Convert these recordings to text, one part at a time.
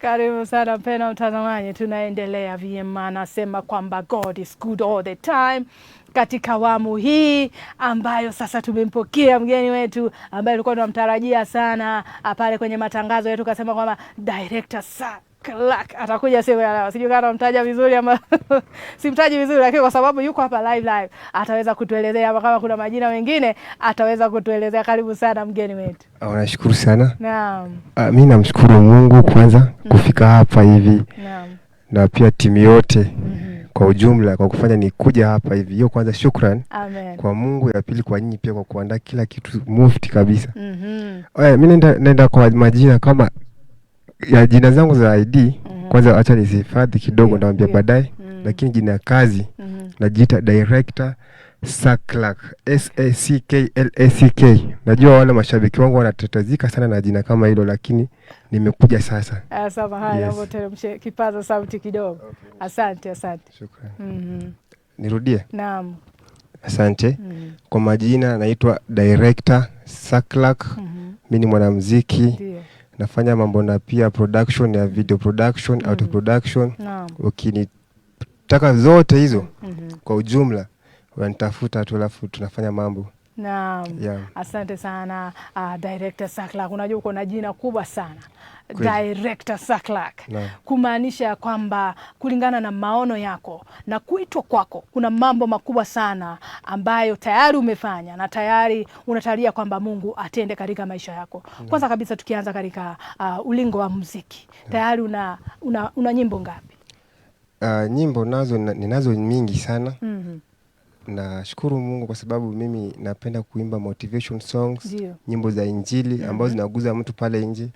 Karibu sana mpendwa mtazamaji, tunaendelea vyema. Anasema kwamba God is good all the time. Katika awamu hii ambayo sasa tumempokea mgeni wetu ambaye tulikuwa tunamtarajia sana pale kwenye matangazo yetu, kasema kwamba Director Saklak atakuja siku ya leo. Sijui kama mtaja vizuri ama simtaji vizuri, lakini kwa sababu yuko hapa live ataweza kutuelezea, ama kama kuna majina mengine ataweza kutuelezea. Karibu sana mgeni wetu. Nashukuru sana. Naam. Mimi namshukuru Mungu kwanza kufika hapa hivi. Naam. Na pia timu yote kwa ujumla kwa kufanya nikuja hapa hivi. Hiyo kwanza shukrani. Amen. Kwa Mungu, ya pili kwa nyinyi pia kwa kuandaa kila kitu mufti kabisa. Mimi naenda kwa majina kama ya jina zangu za ID. Kwanza acha nisihifadhi kidogo, ndaambia baadaye. Lakini jina ya kazi najiita Director Saklak, SACKLACK. Najua wale mashabiki wangu wanatetezika sana na jina kama hilo, lakini nimekuja sasa. Samahani, hapo teremshe kipaza sauti kidogo. Okay. Asante. Shukrani. Nirudie? Naam. Asante. Kwa majina naitwa Director Saklak. Mimi ni mwanamuziki. Ndiyo. Nafanya mambo na pia production ya video production, auto production. Naam. Ukinitaka zote hizo kwa ujumla wanitafuta tu, alafu tunafanya mambo. Naam. Yeah. Asante sana Director Saklak. Unajua uko na jina kubwa sana. Director Saklak. Kumaanisha kwamba kulingana na maono yako na kuitwa kwako kuna mambo makubwa sana ambayo tayari umefanya na tayari unatarajia kwamba Mungu atende katika maisha yako. Kwanza kabisa tukianza katika ulingo wa muziki. Tayari una nyimbo ngapi? Nyimbo ninazo mingi sana. Nashukuru Mungu kwa sababu mimi napenda kuimba motivation songs. Ndiyo. Nyimbo za injili ambazo zinaguza mtu pale nje,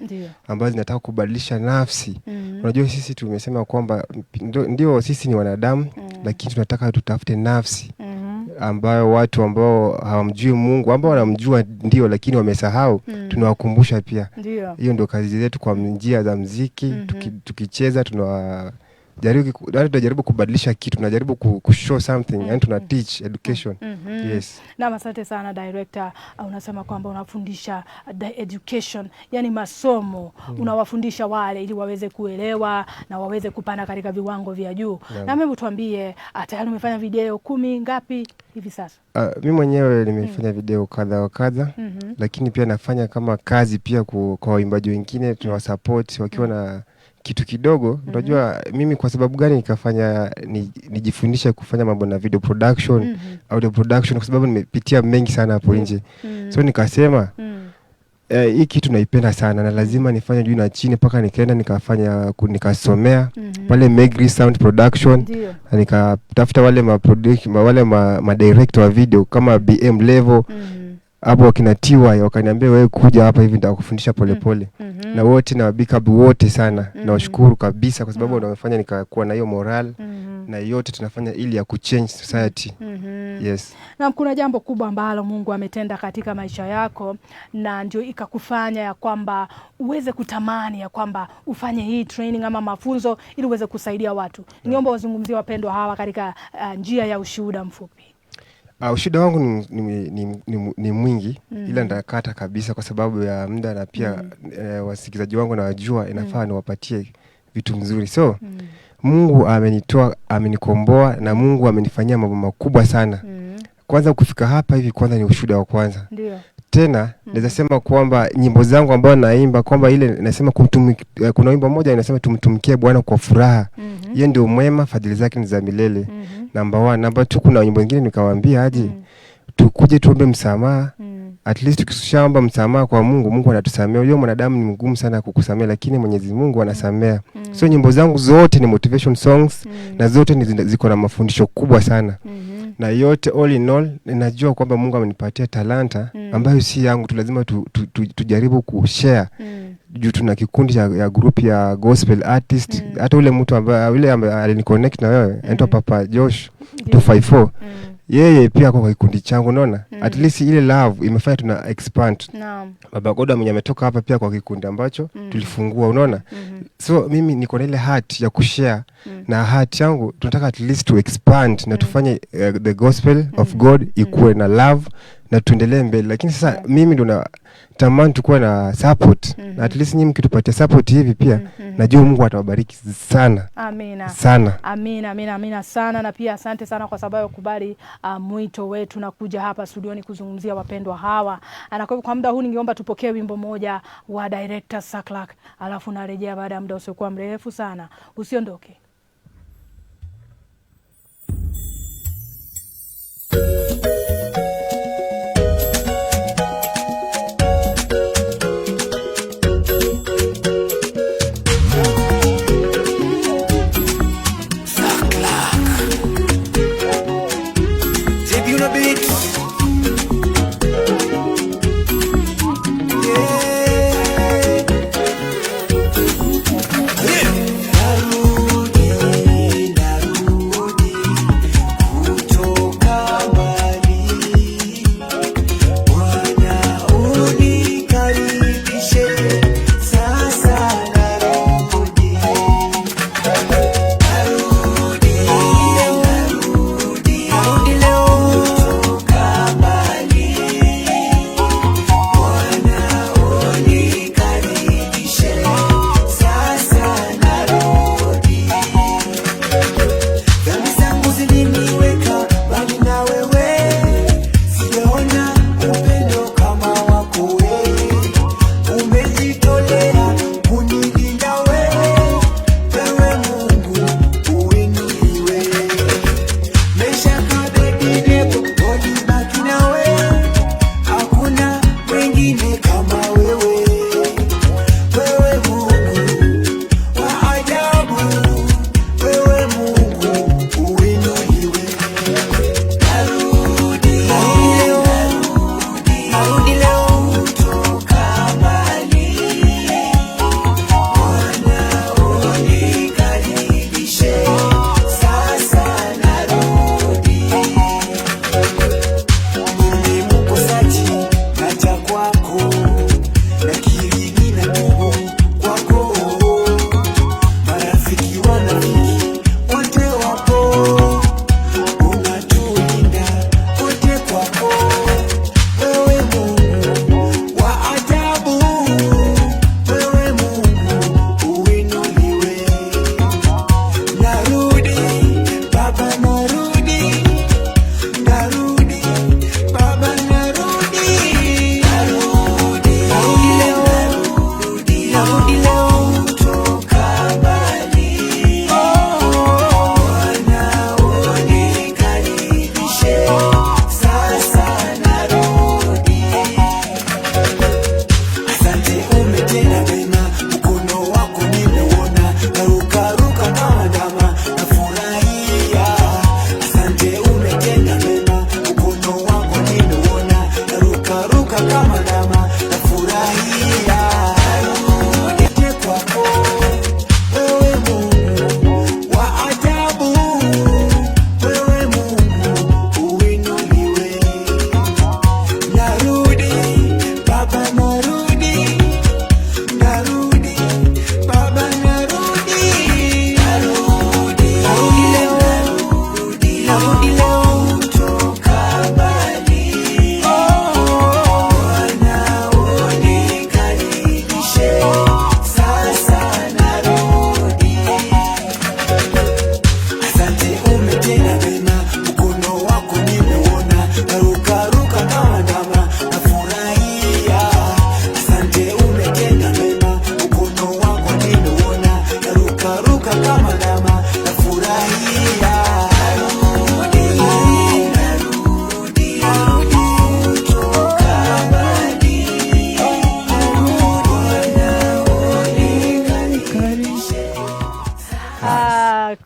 ambazo zinataka kubadilisha nafsi. Unajua sisi tumesema kwamba ndio sisi ni wanadamu, lakini tunataka tutafute nafsi ambayo watu ambao hawamjui Mungu, ambao wanamjua ndio lakini wamesahau, tunawakumbusha pia. Hiyo ndio kazi zetu kwa njia za muziki. Tukicheza tunajaribu kubadilisha kitu, tunajaribu kushow something, and tuna teach education. Yes. Na asante sana Director. Unasema kwamba unafundisha education, yani masomo. Unawafundisha wale ili waweze kuelewa na waweze kupanda katika viwango vya juu. Na mimi tuambie, tayari umefanya video 10 ngapi hivi sasa? Mimi mwenyewe nimefanya video kadha wa kadha, lakini pia nafanya kama kazi pia kwa waimbaji wengine, tunawasupport wakiwa na kitu kidogo. Unajua mimi kwa sababu gani nikafanya nijifundisha kufanya mambo na video production, audio production, kwa sababu nimepitia mengi sana hapo nje. So nikasema hii kitu naipenda sana na lazima nifanye juu na chini, mpaka nikaenda nikasomea pale Megri Sound Production. Na nikatafuta wale ma director wa video kama BM Level. Hapo wakinatiwa wakaniambia wewe kuja hapa hivi nitakufundisha polepole. Na wote na big up wote sana. Na washukuru kabisa kwa sababu wanafanya nikakuwa na hiyo moral. Na yote tunafanya ili ya kuchange society. Yes. Na kuna jambo kubwa ambalo Mungu ametenda katika maisha yako na ndio ikakufanya ya kwamba uweze kutamani ya kwamba ufanye hii training ama mafunzo ili uweze kusaidia watu. Niomba wazungumzie wapendwa hawa katika njia ya ushuhuda mfupi. Ushuhuda wangu ni mwingi, ila nitakata kabisa kwa sababu ya muda na pia wasikizaji wangu na wajua inafaa niwapatie vitu mzuri. So Mungu amenitoa, amenikomboa na Mungu amenifanyia mambo makubwa sana. Kwanza kufika hapa hivi kwanza ni ushuhuda wa kwanza. Ndio. Tena naweza sema kwamba nyimbo zangu ambazo naimba kwamba ile nasema kuna wimbo mmoja inasema tumtumikie Bwana kwa furaha. Hiyo ndio mwema, fadhili zake ni za milele. Number 1. Number 2, kuna wimbo mwingine nikawaambia aje tukuje tuombe msamaha. At least tukishaomba msamaha kwa Mungu, Mungu anatusamea. Yule mwanadamu ni mgumu sana kukusamea, lakini Mwenyezi Mungu anasamea. So nyimbo zangu zote ni motivation songs na zote ziko na mafundisho kubwa sana. Na yote all in all ninajua kwamba Mungu amenipatia talanta ambayo si yangu, tu lazima tujaribu kushare. Juu tuna kikundi ya group ya gospel artist. Hata ule mtu ambaye aliniconnect na wewe anaitwa Papa Josh 254. Yeye pia kwa kikundi changu, unaona? At least ile love imefanya tuna expand. Naam. Baba Goda mwenye ametoka hapa pia kwa kikundi ambacho tulifungua, unaona? So mimi niko na ile heart ya kushare na heart yangu tunataka at least to expand na tufanye the gospel of God ikuwe na love na tuendelee mbele. Lakini sasa mimi ndo na tamani tukue na support, na at least nyinyi mkitupatia support hivi pia najua Mungu atawabariki sana. Amina. Sana. Amina sana, na pia asante sana kwa sababu kubali mwito wetu na kuja hapa studioni kuzungumzia wapendwa hawa. Na kwa muda huu ningeomba tupokee wimbo moja wa director Saklak, alafu narejea baada ya muda usiokuwa mrefu sana. Usiondoke.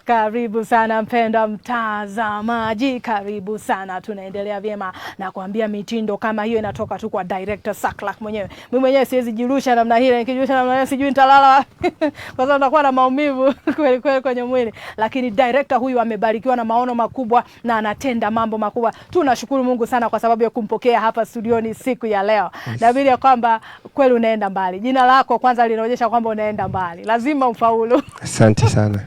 Karibu sana mpenda mtazamaji, karibu sana. Tunaendelea vyema na kuambia mitindo kama hiyo inatoka tu kwa director Saklak mwenyewe. Mimi mwenyewe siwezi jirusha namna hile, nikijirusha namna hiyo sijui nitalala kwa sababu nitakuwa na maumivu kweli kweli kwenye mwili. Lakini director huyu amebarikiwa na maono makubwa na anatenda mambo makubwa. Tunashukuru Mungu sana kwa sababu ya kumpokea hapa studioni siku ya leo. Yes. Naamini ya kwamba kweli unaenda mbali. Jina lako kwanza linaonyesha kwamba unaenda mbali. Lazima ufaulu. Asante sana.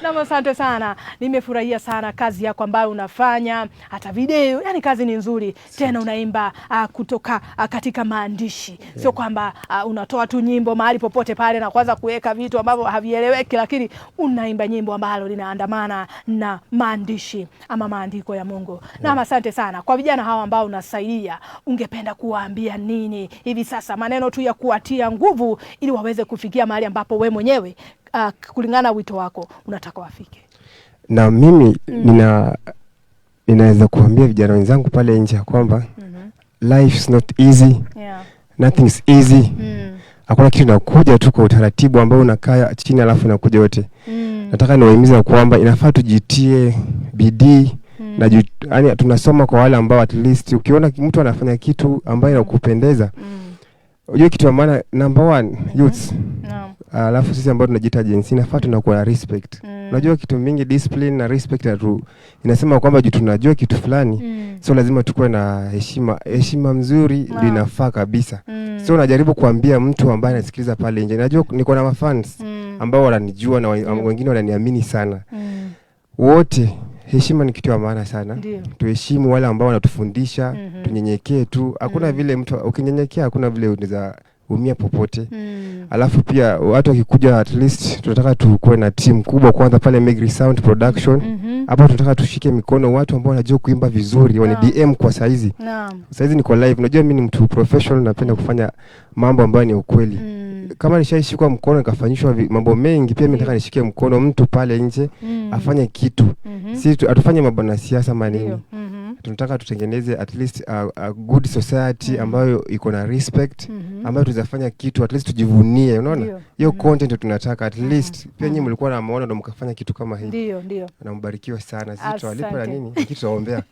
Na asante sana, nimefurahia sana kazi yako ambayo unafanya, hata video, yani kazi ni nzuri. Tena unaimba kutoka katika maandishi, sio kwamba unatoa tu nyimbo mahali popote pale na kuanza kuweka vitu ambavyo havieleweki, lakini unaimba nyimbo ambalo linaandamana na maandishi ama maandiko ya Mungu. Na asante sana. Kwa vijana hawa ambao unasaidia, ungependa kuwaambia nini hivi sasa, maneno tu ya kuwatia nguvu ili waweze kufikia mahali ambapo we mwenyewe kulingana na wito wako unataka wafike? Na mimi ninaweza kuambia vijana wenzangu pale nje kwamba life is not easy. Nothing is easy. Hakuna kitu inakuja tu kwa utaratibu ambao unakaa chini alafu inakuja yote. Nataka niwahimize kwamba inafaa tujitie bidii na yani tunasoma kwa wale ambao at least ukiona mtu anafanya kitu ambayo inakupendeza. Unajua kitu maana number 1 youth. Alafu sisi ambao tunajiita jinsi inafaa tunakuwa na respect. Unajua kitu mingi discipline na respect inasema kwamba tunajua kitu fulani, so lazima tukue na heshima mzuri ndio inafaa kabisa. So unajaribu kuambia mtu ambaye anasikiliza pale nje, najua niko na mafans ambao wananijua na wengine wananiamini sana. Wote heshima ni kitu ya maana sana. Tuheshimu wale ambao wanatufundisha, tunyenyekee tu. Hakuna vile mtu ukinyenyekea hakuna vile unaweza umia popote. Alafu pia watu wakikuja at least tunataka tukue na team kubwa kwanza pale Megri Sound Production. Hapo tunataka tushike mikono watu ambao wanajua kuimba vizuri, wana DM kwa saizi. Saizi niko live. Unajua mimi ni mtu professional, napenda kufanya mambo ambayo ni ukweli. Kama nishashikwa mkono nikafanyishwa mambo mengi, pia mimi nataka nishike mkono mtu pale nje afanye kitu. Sisi atufanye mambo na siasa maneno. Tunataka tutengeneze at least a good society ambayo iko na respect, ambayo tuzafanya kitu at least tujivunie, unaona? Hiyo content tunataka at least. Pia nyinyi mlikuwa na maono ndio mkafanya kitu kama hiki. Ndio. Na mbarikiwe sana. Sisi tutawalipa na nini? Kitu tunaombea.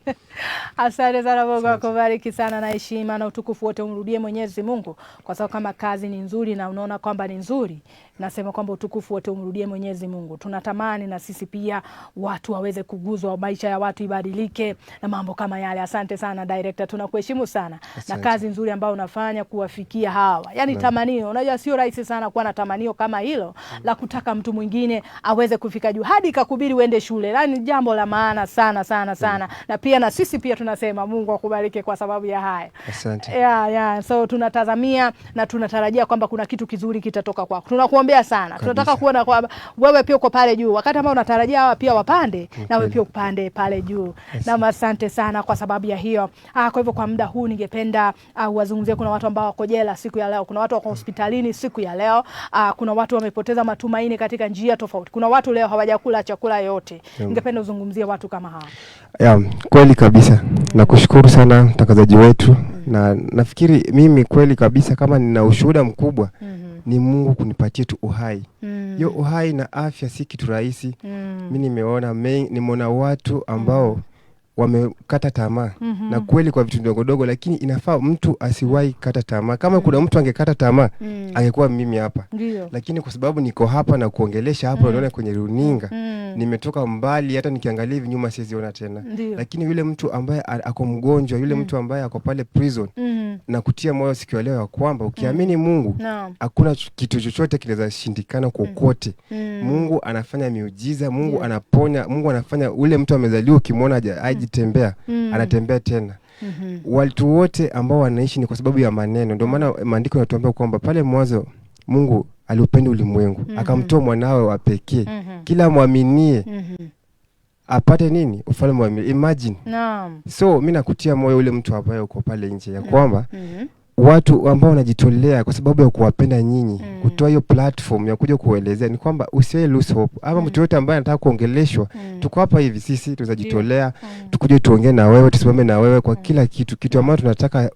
Asante sana, Mungu akubariki sana, na heshima na utukufu wote umrudie Mwenyezi Mungu, kwa sababu kama kazi ni nzuri na unaona kwamba ni nzuri, nasema kwamba utukufu wote umrudie Mwenyezi Mungu. Tunatamani na sisi pia watu waweze kuguzwa, maisha ya watu ibadilike na mambo kama yale. Asante sana director, tunakuheshimu sana. Na kazi nzuri ambayo unafanya kuwafikia hawa. Yaani tamanio, unajua sio rahisi sana kuwa na tamanio kama hilo la kutaka mtu mwingine aweze kufika juu hadi kakubiri uende shule. Yaani jambo la maana sana sana sana. Na pia na sisi pia tunasema Mungu akubariki kwa sababu ya haya. Asante. So tunatazamia na tunatarajia kwamba kuna kitu kizuri kitatoka kwako. Tunakuombea sana. Kabisa. Tunataka kuona kwamba wewe pia uko pale juu. Wakati ambao unatarajia hawa pia wapande, na wewe pia upande pale juu. Na asante sana kwa sababu ya hiyo. Kwa hivyo kwa muda huu ningependa wazungumzie, kuna watu ambao wako jela siku ya leo, kuna watu wako hospitalini siku ya leo, kuna watu wamepoteza matumaini katika njia tofauti. Kuna watu leo hawajakula chakula yote. Ningependa uzungumzie watu kama hawa. Kweli kabisa. Nakushukuru sana mtangazaji wetu. Na nafikiri mimi kweli kabisa kama nina ushuhuda mkubwa ni Mungu kunipatia tu uhai. Hiyo uhai na afya si kitu rahisi. Mimi nimeona watu ambao wamekata tamaa. Na kweli kwa vitu ndogo ndogo, lakini inafaa mtu asiwahi kata tamaa. Kama kuna mtu angekata tamaa, angekuwa mimi hapa. Lakini kwa sababu niko hapa na kuongelesha hapa, unaona kwenye runinga, nimetoka mbali, hata nikiangalia hivi nyuma siziona tena. Lakini yule mtu ambaye ako mgonjwa, yule mtu ambaye ako pale prison, na kutia moyo siku ya leo ya kwamba ukiamini Mungu, hakuna kitu chochote kinaweza shindikana kokote. Mungu anafanya miujiza, Mungu anaponya, Mungu anafanya ule mtu amezaliwa ukimwona ajitembea, anatembea tena. Watu wote ambao wanaishi ni kwa sababu ya maneno. Ndio maana maandiko yanatuambia kwamba pale mwanzo Mungu aliupenda ulimwengu, akamtoa mwanawe wa pekee, kila muaminie apate nini? Ufalme wa milele. Imagine. So mimi nakutia moyo ule mtu ambaye uko pale nje ya kwamba watu ambao wanajitolea kwa sababu ya kuwapenda nyinyi, kutoa hiyo platform ya kuja kuelezea, ni kwamba usiwe lose hope. Ama mtu yote ambaye anataka kuongeleshwa, tuko hapa hivi, sisi tunajitolea, tukuje tuongee na wewe, tusimame na wewe kwa kila kitu ambacho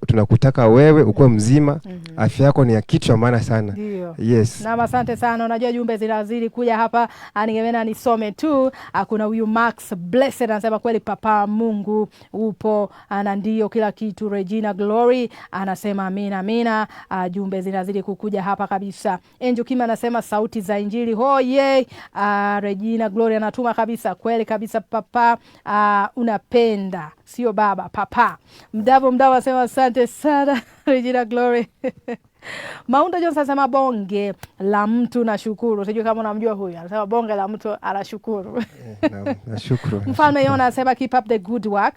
tunakutaka wewe ukue mzima. Afya yako ni ya kitu cha maana sana. Yes. Na asante sana. Unajua jumbe zinazidi kuja hapa, ningependa nisome tu. Kuna huyu Max Blessed anasema kweli papa Mungu upo, na ndio kila kitu. Regina Glory anasema amina. Jumbe zinazidi kukuja hapa kabisa. Angel Kima anasema sauti za Injili. Regina Glory anatuma kabisa, kweli kabisa papa, unapenda sio baba, papa. Mdavo anasema asante sana Regina Glory. Maunda Jones anasema bonge la mtu na shukuru. Sijui kama unamjua huyu. Anasema bonge la mtu anashukuru. Nashukuru. Mfalme Yona anasema keep up the good work.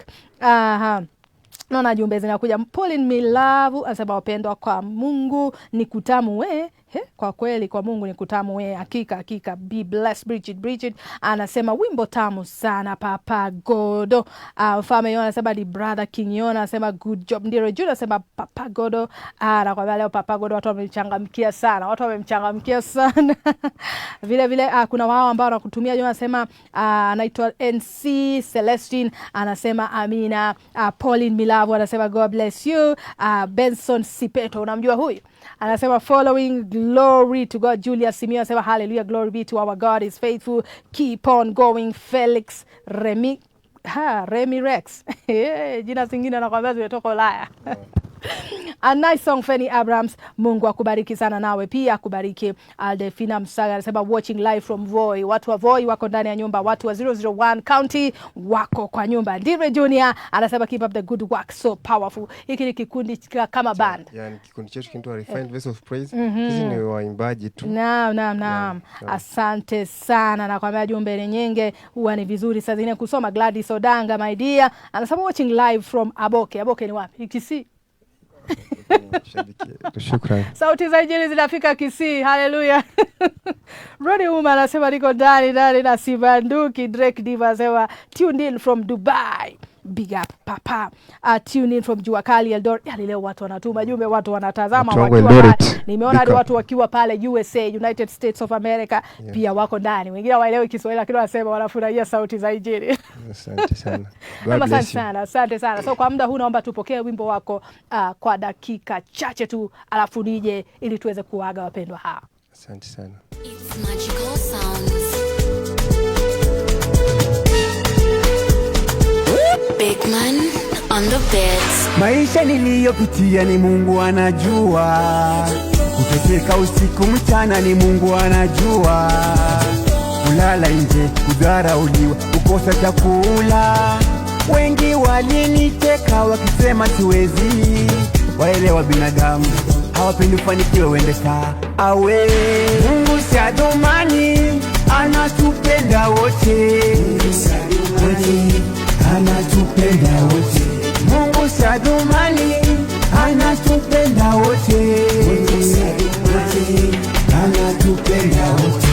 Naona jumbe zinakuja. Pauline Milavu anasema wapendwa kwa Mungu ni kutamu we. Kwa kweli kwa Mungu ni kutamu we. Hakika. Be blessed. Bridget anasema wimbo tamu sana Papa Godo. Mfalme Yona anasema di brother King Yona anasema good job. Ndiro Jude anasema Papa Godo. Na kwa leo Papa Godo watu wamemchangamkia sana. Vile kuna wao ambao wanakutumia Yona anasema anaitwa NC Celestine anasema amina. Pauline Milavu anasema God bless you. Benson Sipeto unamjua huyu? Anasema following glory to God. Julia Simio anasema hallelujah, glory be to our God is faithful, keep on going. Felix Remy Rex jina zingine nakwambia zimetoka Ulaya. A nice song Fanny Abrams. Mungu akubariki sana nawe pia akubariki. Aldefina Msaga anasema watching live from Voi. Watu wa Voi wako ndani ya nyumba, watu wa 001 county wako kwa nyumba. Ndire Junior anasema keep up the good work, so powerful. Hiki ni kikundi kama band. Yani kikundi chetu kinaitwa Refined Voice of Praise. Sisi ni waimbaji tu. Naam. Asante sana na kwa jumbe nyingi huwa ni vizuri saa zingine kusoma. Gladys Odanga my dear anasema watching live from Aboke. Aboke ni wapi? Kisii. Shukrani. Sauti za Injili zinafika Kisii. Hallelujah. Rodi Uma anasema niko ndani na Sibanduki. Drake Diva anasema tuned in from Dubai. Big up papa. Tune in from Juakali Eldoret. Yali leo watu wanatuma jumbe, watu wanatazama wakiwa. Nimeona hadi watu wakiwa pale USA, United States of America pia wako ndani. Wengine waelewi Kiswahili lakini wanasema wanafurahia sauti za Injili. Asante sana. Asante sana. So kwa muda huu naomba tupokee wimbo wako kwa dakika chache tu alafu nije ili tuweze kuaga wapendwa hawa. Asante sana. It's magical sounds. Big man on the beds. Maisha niliyopitia ni Mungu anajua. Kuteseka usiku mchana ni Mungu anajua. Kulala nje, kudharauliwa, kukosa chakula. Wengi waliniteka wakisema siwezi. Waelewa binadamu hawapendi ufanikiwe uende awe. Mungu si adumani, anatupenda wote. Anatupenda wote. Mungu si adumani, anatupenda wote. Anatupenda wote.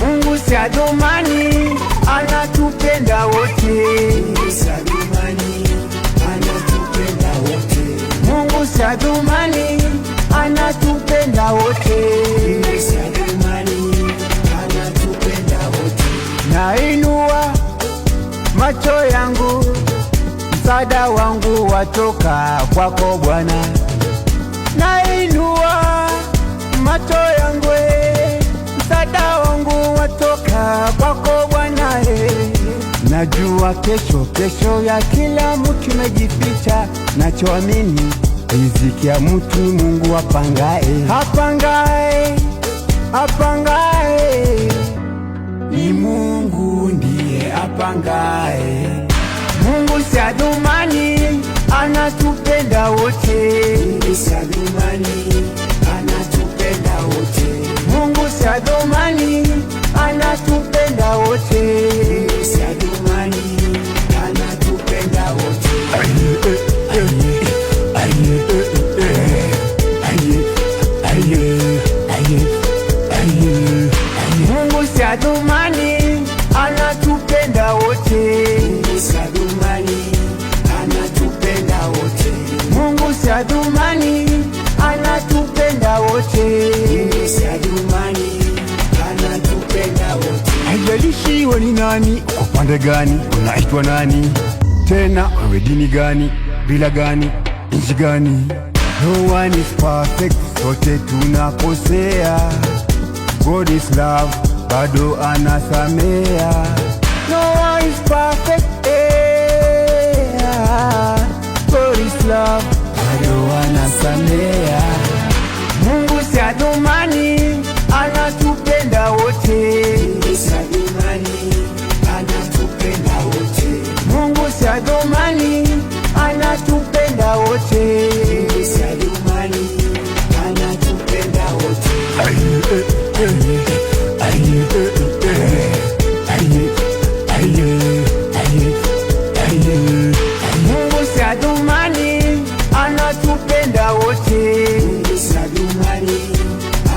Mungu si adumani, anatupenda wote. Mungu si adumani, anatupenda wote. Nainua macho yangu, msaada wangu watoka kwako Bwana. Nainua macho yangu, msaada wangu watoka kwako Bwana. Najua kesho ya kila mtu imejificha, nachoamini riziki ya mtu Mungu apangae. Ni Mungu ndiye apangae. Mungu si adumani, anatupenda wote. Mungu si adumani, anatupenda wote. Mungu si adumani, anatupenda wote. Mungu si adumani, anatupenda wote. Mungu si adumani, anatupenda wote. Mungu si adumani, anatupenda wote. Mungu si adumani, anatupenda wote. Mungu si adumani, anatupenda wote. Haijalishi wewe ni nani, uko pande gani, unaitwa nani, tena wewe dini gani, bila gani, nchi gani. No one is perfect, sote tunakosea. God is love, bado anasamea. No one is perfect, God is love, bado anasamea. Mungu si adumani, anatupenda wote. Mungu si adumani, anatupenda wote. Mungu si Adhumani, anatupenda wote. Mungu si Adhumani, anatupenda wote. Mungu si Adhumani,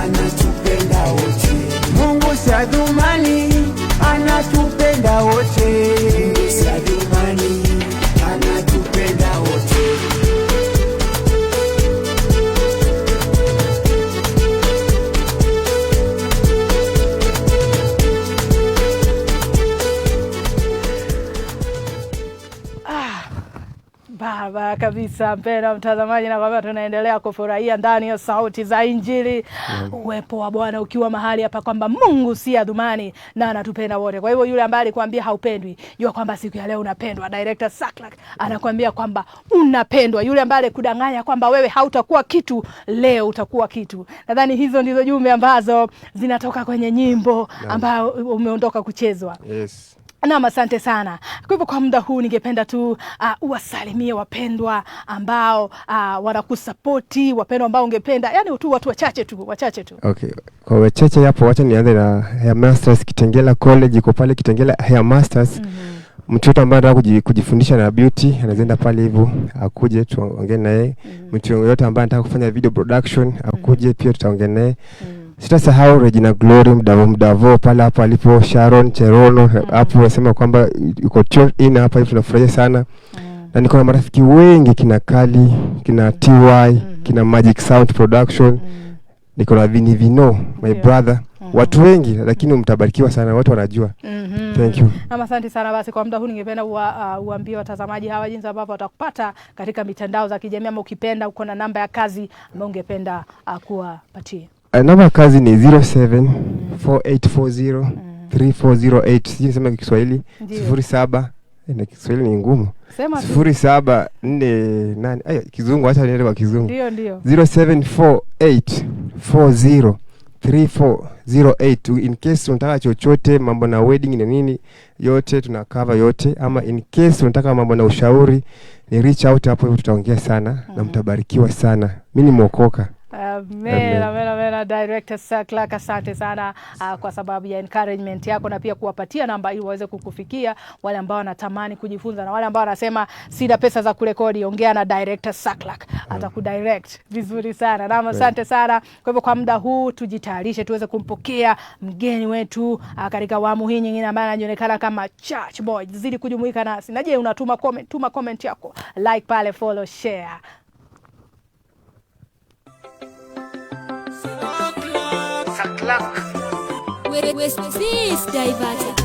anatupenda wote. Mungu si Adhumani, anatupenda wote. Mungu si Adhumani, anatupenda wote. Baba kabisa, mpendwa mtazamaji, na kwamba tunaendelea kufurahia ndani ya Sauti za Injili uwepo wa Bwana ukiwa mahali hapa, kwamba Mungu si Adhumani na anatupenda wote. Kwa hivyo yule ambaye alikwambia haupendwi, jua kwamba siku ya leo unapendwa. Director Saklak anakuambia kwamba unapendwa. Yule ambaye alikudanganya kwamba wewe hautakuwa kitu, leo utakuwa kitu. Nadhani hizo ndizo jumbe ambazo zinatoka kwenye nyimbo ambayo umeondoka kuchezwa. Yes. Naam, asante sana. Kwa hivyo kwa muda huu ningependa tu uwasalimie wapendwa ambao wanakusapoti, wapendwa ambao ungependa, yani tu watu wachache tu. Okay. Kwa wachache hapo, wacha nianze na Hair Masters Kitengela College, iko pale Kitengela Hair Masters. Mtu ambaye anataka kujifundisha na beauty anaenda pale hivyo, akuje tuongee naye. Mtu yote ambaye anataka kufanya video production akuje pia tutaongea naye. Sitasahau Regina Glory Mdavo pale hapo alipo, Sharon Cherono hapo, nasema kwamba yuko tune in hapa hivi, tunafurahia sana. Na niko na marafiki wengi, kina Kali, kina TY, kina Magic Sound Production, niko na Vino my brother. Watu wengi, lakini mtabarikiwa sana, watu wanajua. Thank you. Asante sana. Basi kwa muda huu ningependa uambie watazamaji hawa jinsi ambavyo watakupata katika mitandao za kijamii, ama ukipenda uko na namba ya kazi ambayo ungependa kuwapatia. Namba ya kazi ni 0748403408. Sijui sema Kiswahili 07, na Kiswahili ni ngumu. Sema 0748 ayo Kizungu, acha niende kwa Kizungu. Ndio 0748403408. In case unataka chochote, mambo na wedding na nini, yote tuna cover yote. Ama in case unataka mambo na ushauri, ni reach out hapo hivyo, tutaongea sana na mtabarikiwa sana. Mimi ni mwokoka. Mena Director Saklak, asante sana kwa sababu ya encouragement yako, na pia kuwapatia namba ili waweze kukufikia wale ambao wanatamani kujifunza, na wale ambao wanasema sina pesa za kurekodi, ongea na Director Saklak, atakudirect vizuri sana. Na asante sana. Kwa hivyo kwa muda huu tujitayarishe tuweze kumpokea mgeni wetu katika awamu hii nyingine ambaye anajulikana kama Church Boy. Zidi kujumuika nasi. Na je, unatuma comment, tuma comment yako, like pale, follow, share. With this diverted.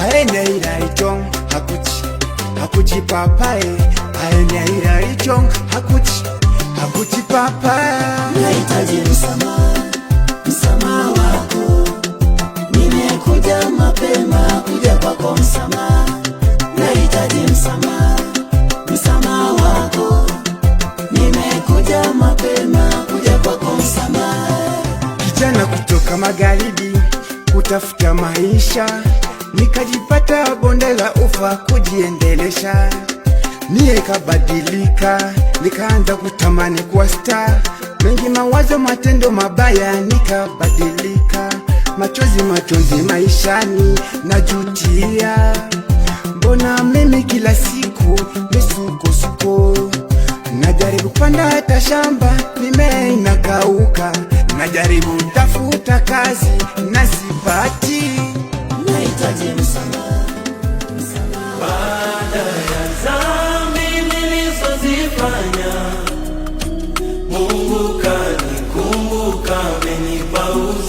Aende iraichong hakuchi papae. Aende iraichong hakuchi papae. Nahitaji msamaha wako. Nimekuja mapema kuja kwako msamaha. Nahitaji msamaha wako. Nimekuja mapema kuja kwako msamaha. Kijana kutoka magharibi kutafuta maisha, nikajipata bonde la ufa kujiendelesha. Mie kabadilika, nikaanza kutamani kuwa star. Mengi mawazo, matendo mabaya, nikabadilika. Machozi maishani najutia. Mbona mimi kila siku misukosuko? Najaribu kupanda hata shamba, mimea inakauka. Najaribu tafuta kazi na sipati.